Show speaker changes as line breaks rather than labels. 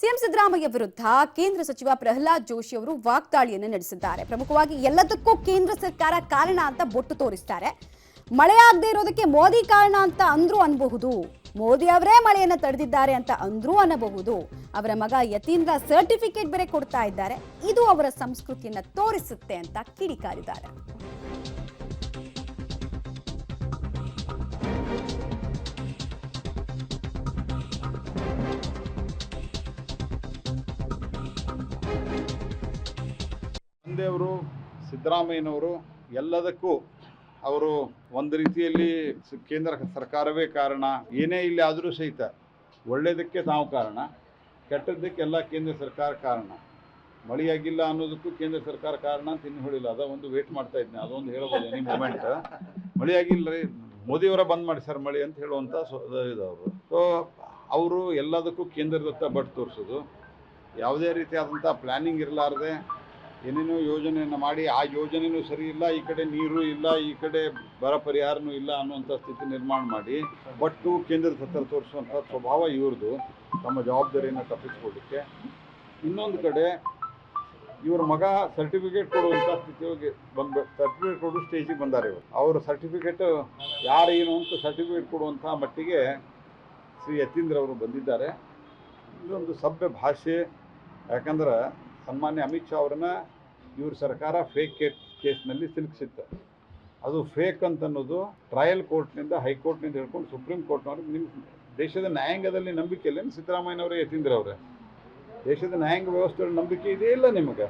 CM Siddaramaiah ವಿರುದ್ಧ ಕೇಂದ್ರ ಸಚಿವ ಪ್ರಹ್ಲಾದ್ ಜೋಶಿ ಅವರು ವಾಗ್ದಾಳಿಯನ್ನು ನಡೆಸಿದ್ದಾರೆ. ಪ್ರಮುಖವಾಗಿ ಎಲ್ಲದಕ್ಕೂ ಕೇಂದ್ರ ಸರ್ಕಾರ ಕಾರಣ ಅಂತ ಬೊಟ್ಟು ತೋರಿಸ್ತಾರೆ. ಮಳೆಯಾಗದೇ ಇರೋದಕ್ಕೆ ಮೋದಿ ಕಾರಣ ಅಂತ ಅಂದ್ರೂ ಅನ್ಬಹುದು, ಮೋದಿ ಅವರೇ ಮಳೆಯನ್ನು ತಡೆದಿದ್ದಾರೆ ಅಂತ ಅಂದ್ರೂ ಅನ್ನಬಹುದು. ಅವರ ಮಗ ಯತೀಂದ್ರ ಸರ್ಟಿಫಿಕೇಟ್ ಬೇರೆ ಕೊಡ್ತಾ ಇದ್ದಾರೆ, ಇದು ಅವರ ಸಂಸ್ಕೃತಿಯನ್ನ ತೋರಿಸುತ್ತೆ ಅಂತ ಕಿಡಿಕಾರಿದ್ದಾರೆ.
ತಂದೆಯವರು ಸಿದ್ದರಾಮಯ್ಯನವರು ಎಲ್ಲದಕ್ಕೂ ಅವರು ಒಂದು ರೀತಿಯಲ್ಲಿ ಕೇಂದ್ರ ಸರ್ಕಾರವೇ ಕಾರಣ, ಏನೇ ಇಲ್ಲಿ ಆದರೂ ಸಹಿತ ಒಳ್ಳೆಯದಕ್ಕೆ ನಾವು ಕಾರಣ, ಕೆಟ್ಟದ್ದಕ್ಕೆಲ್ಲ ಕೇಂದ್ರ ಸರ್ಕಾರ ಕಾರಣ. ಮಳೆಯಾಗಿಲ್ಲ ಅನ್ನೋದಕ್ಕೂ ಕೇಂದ್ರ ಸರ್ಕಾರ ಕಾರಣ ಅಂತ ಇನ್ನು ಹೇಳಿಲ್ಲ. ಒಂದು ವೇಟ್ ಮಾಡ್ತಾ ಇದ್ದೀನಿ, ಅದೊಂದು ಹೇಳ್ಬೋದು ಎನಿ ಮೂಮೆಂಟ್. ಮಳೆಯಾಗಿಲ್ಲ ರೀ, ಮೋದಿಯವರ ಬಂದ್ ಮಾಡಿ ಸರ್ ಮಳೆ ಅಂತ ಹೇಳುವಂಥ ಇದವರು. ಸೊ ಅವರು ಎಲ್ಲದಕ್ಕೂ ಕೇಂದ್ರದತ್ತ ಬಟ್ ತೋರಿಸೋದು, ಯಾವುದೇ ರೀತಿಯಾದಂಥ ಪ್ಲ್ಯಾನಿಂಗ್ ಇರಲಾರ್ದೆ ಏನೇನೋ ಯೋಜನೆಯನ್ನು ಮಾಡಿ ಆ ಯೋಜನೆಯೂ ಸರಿ ಇಲ್ಲ, ಈ ಕಡೆ ನೀರು ಇಲ್ಲ, ಈ ಕಡೆ ಬರ ಪರಿಹಾರನೂ ಇಲ್ಲ ಅನ್ನುವಂಥ ಸ್ಥಿತಿ ನಿರ್ಮಾಣ ಮಾಡಿ ಬಟ್ಟು ಕೇಂದ್ರದ ಹತ್ತಿರ ತೋರಿಸುವಂಥ ಸ್ವಭಾವ ಇವ್ರದ್ದು, ತಮ್ಮ ಜವಾಬ್ದಾರಿಯನ್ನು ತಪ್ಪಿಸ್ಕೊಳ್ಳಿಕ್ಕೆ. ಇನ್ನೊಂದು ಕಡೆ ಇವ್ರ ಮಗ ಸರ್ಟಿಫಿಕೇಟ್ ಕೊಡುವಂಥ ಸ್ಥಿತಿಗೆ ಸರ್ಟಿಫಿಕೇಟ್ ಕೊಡೋ ಸ್ಟೇಜಿಗೆ ಬಂದಾರೆ ಇವರು. ಅವ್ರ ಸರ್ಟಿಫಿಕೇಟ್ ಯಾರೇನು ಅಂತ ಸರ್ಟಿಫಿಕೇಟ್ ಕೊಡುವಂಥ ಮಟ್ಟಿಗೆ ಶ್ರೀ ಯತೀಂದ್ರ ಅವರು ಬಂದಿದ್ದಾರೆ. ಇದೊಂದು ಸಭ್ಯ ಭಾಷೆ. ಯಾಕಂದ್ರೆ ಸನ್ಮಾನ್ಯ ಅಮಿತ್ ಶಾ ಅವ್ರನ್ನ ಇವ್ರ ಸರ್ಕಾರ ಫೇಕ್ ಕೇಸ್ನಲ್ಲಿ ಸಿಲುಕಿಸಿತ್ತು. ಅದು ಫೇಕ್ ಅಂತ ಅನ್ನೋದು ಟ್ರಯಲ್ ಕೋರ್ಟ್ನಿಂದ, ಹೈಕೋರ್ಟ್ನಿಂದ ಹೇಳ್ಕೊಂಡು ಸುಪ್ರೀಂ ಕೋರ್ಟ್ನವ್ರಿಗೆ, ನಿಮ್ಮ ದೇಶದ ನ್ಯಾಯಾಂಗದಲ್ಲಿ ನಂಬಿಕೆ ಇಲ್ಲ ಸಿದ್ದರಾಮಯ್ಯನವರೇ, ಯತೀಂದ್ರ ಅವರೇ? ದೇಶದ ನ್ಯಾಯಾಂಗ ವ್ಯವಸ್ಥೆಯಲ್ಲಿ ನಂಬಿಕೆ ಇದೆಯೇ ಇಲ್ಲ ನಿಮಗೆ?